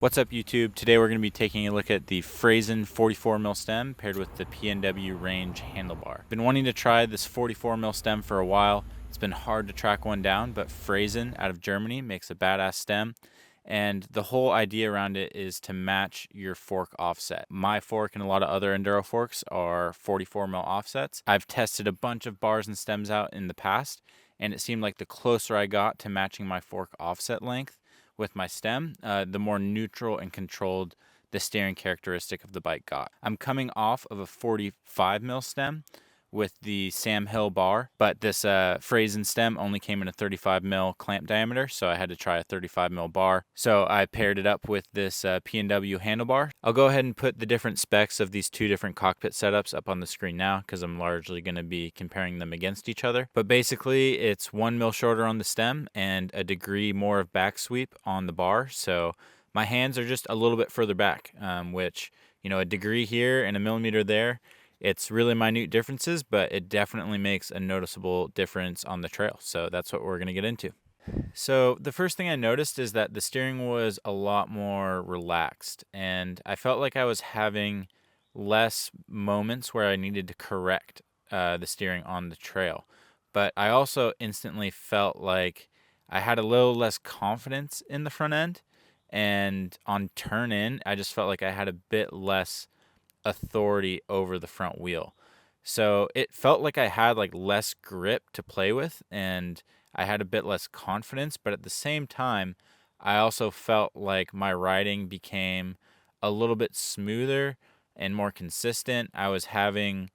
What's up YouTube? Today we're going to be taking a look at the Fraezen 44mm stem paired with the PNW Range handlebar. Been wanting to try this 44mm stem for a while. It's been hard to track one down, but Fraezen out of Germany makes a badass stem. And the whole idea around it is to match your fork offset. My fork and a lot of other enduro forks are 44mm offsets. I've tested a bunch of bars and stems out in the past, and it seemed like the closer I got to matching my fork offset length with my stem, the more neutral and controlled the steering characteristic of the bike got. I'm coming off of a 45mm stem with the Sam Hill bar, but this Fraezen stem only came in a 35mm clamp diameter, so I had to try a 35mm bar. So I paired it up with this PNW handlebar. I'll go ahead and put the different specs of these two different cockpit setups up on the screen now, because I'm largely going to be comparing them against each other. But basically, it's 1mm shorter on the stem and a degree more of back sweep on the bar. So my hands are just a little bit further back, which, a degree here and a millimeter there, it's really minute differences, but it definitely makes a noticeable difference on the trail. So that's what we're going to get into. So the first thing I noticed is that the steering was a lot more relaxed, and I felt like I was having less moments where I needed to correct the steering on the trail. But I also instantly felt like I had a little less confidence in the front end, and on turn in, I just felt like I had a bit less authority over the front wheel. So it felt like I had like less grip to play with, and I had a bit less confidence, but at the same time, I also felt like my riding became a little bit smoother and more consistent. I was having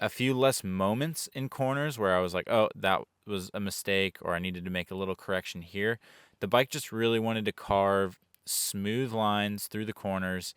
a few less moments in corners where I was like, oh, that was a mistake, or I needed to make a little correction here. The bike just really wanted to carve smooth lines through the corners,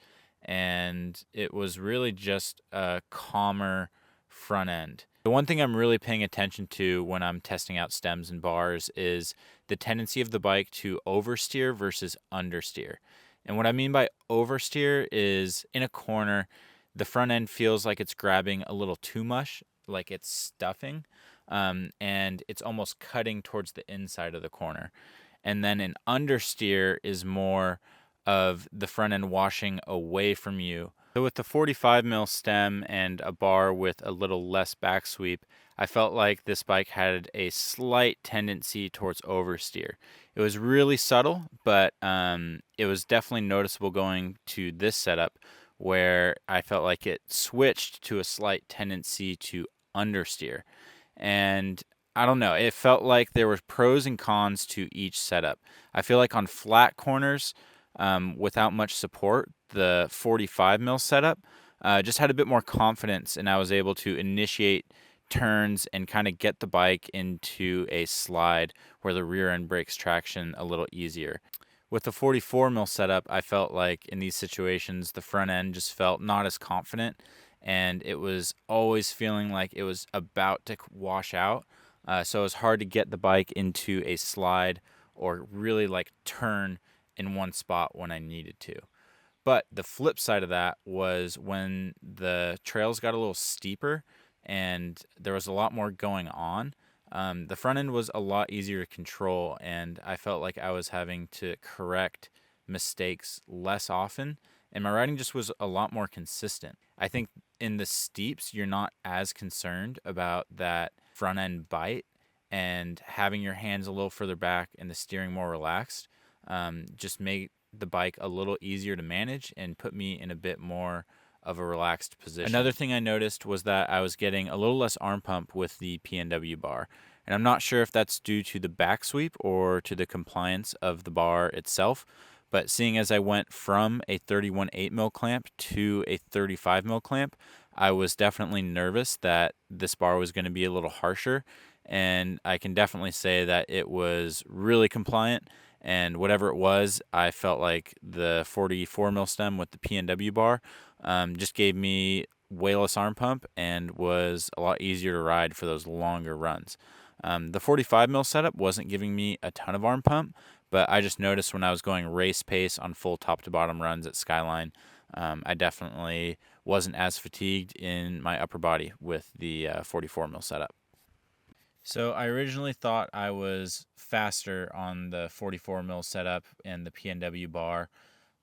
and it was really just a calmer front end. The one thing I'm really paying attention to when I'm testing out stems and bars is the tendency of the bike to oversteer versus understeer. And what I mean by oversteer is in a corner, the front end feels like it's grabbing a little too much, like it's stuffing, and it's almost cutting towards the inside of the corner. And then an understeer is more of the front end washing away from you. So with the 45mm stem and a bar with a little less back sweep, I felt like this bike had a slight tendency towards oversteer. It was really subtle, but it was definitely noticeable going to this setup, where I felt like it switched to a slight tendency to understeer. And I don't know, it felt like there were pros and cons to each setup. I feel like on flat corners, without much support, the 45mm setup just had a bit more confidence, and I was able to initiate turns and kind of get the bike into a slide where the rear end breaks traction a little easier. With the 44mm setup, I felt like in these situations, the front end just felt not as confident, and it was always feeling like it was about to wash out. So it was hard to get the bike into a slide or really like turn in one spot when I needed to. But the flip side of that was when the trails got a little steeper and there was a lot more going on. The front end was a lot easier to control, and I felt like I was having to correct mistakes less often, and my riding just was a lot more consistent. I think in the steeps, you're not as concerned about that front end bite, and having your hands a little further back and the steering more relaxed just made the bike a little easier to manage and put me in a bit more of a relaxed position. Another thing I noticed was that I was getting a little less arm pump with the PNW bar. And I'm not sure if that's due to the back sweep or to the compliance of the bar itself. But seeing as I went from a 31/8mm clamp to a 35mm clamp, I was definitely nervous that this bar was going to be a little harsher. And I can definitely say that it was really compliant. And whatever it was, I felt like the 44mm stem with the PNW bar just gave me way less arm pump and was a lot easier to ride for those longer runs. The 45mm setup wasn't giving me a ton of arm pump, but I just noticed when I was going race pace on full top to bottom runs at Skyline, I definitely wasn't as fatigued in my upper body with the 44mm setup. So I originally thought I was faster on the 44mm setup and the PNW bar,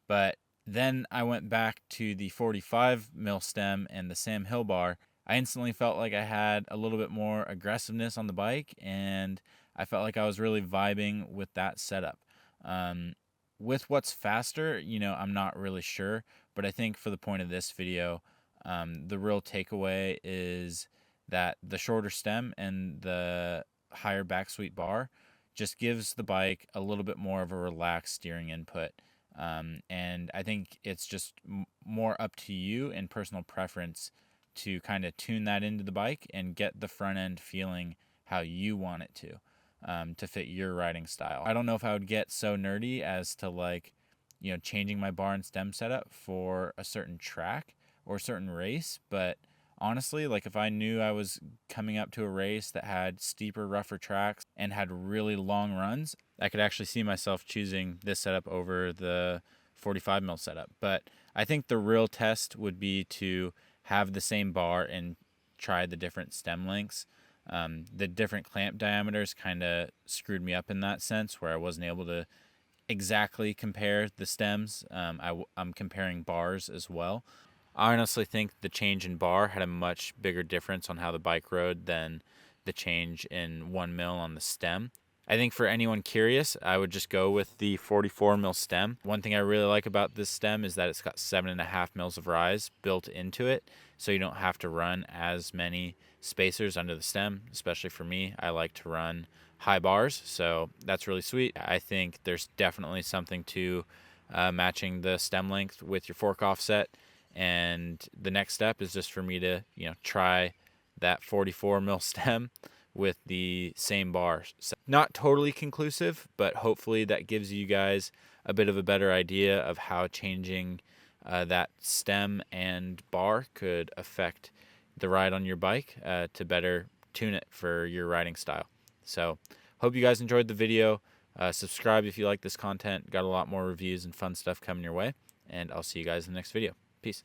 But then I went back to the 45 mil stem and the Sam Hill bar. I instantly felt like I had a little bit more aggressiveness on the bike, and I felt like I was really vibing with that setup. Um, with what's faster, I'm not really sure, but I think for the point of this video, the real takeaway is that the shorter stem and the higher back sweep bar just gives the bike a little bit more of a relaxed steering input. And I think it's just more up to you and personal preference to kind of tune that into the bike and get the front end feeling how you want it to fit your riding style. I don't know if I would get so nerdy as to changing my bar and stem setup for a certain track or a certain race, but honestly, like if I knew I was coming up to a race that had steeper, rougher tracks and had really long runs, I could actually see myself choosing this setup over the 45 mil setup. But I think the real test would be to have the same bar and try the different stem lengths. The different clamp diameters kind of screwed me up in that sense, where I wasn't able to exactly compare the stems. I'm comparing bars as well. I honestly think the change in bar had a much bigger difference on how the bike rode than the change in 1 mil on the stem. I think for anyone curious, I would just go with the 44 mil stem. One thing I really like about this stem is that it's got 7.5 mils of rise built into it, so you don't have to run as many spacers under the stem. Especially for me, I like to run high bars, so that's really sweet. I think there's definitely something to matching the stem length with your fork offset, and the next step is just for me to try that 44 mil stem with the same bar. So not totally conclusive, but hopefully that gives you guys a bit of a better idea of how changing that stem and bar could affect the ride on your bike to better tune it for your riding style. So hope you guys enjoyed the video. Subscribe if you like this content. Got a lot more reviews and fun stuff coming your way, and I'll see you guys in the next video. Peace.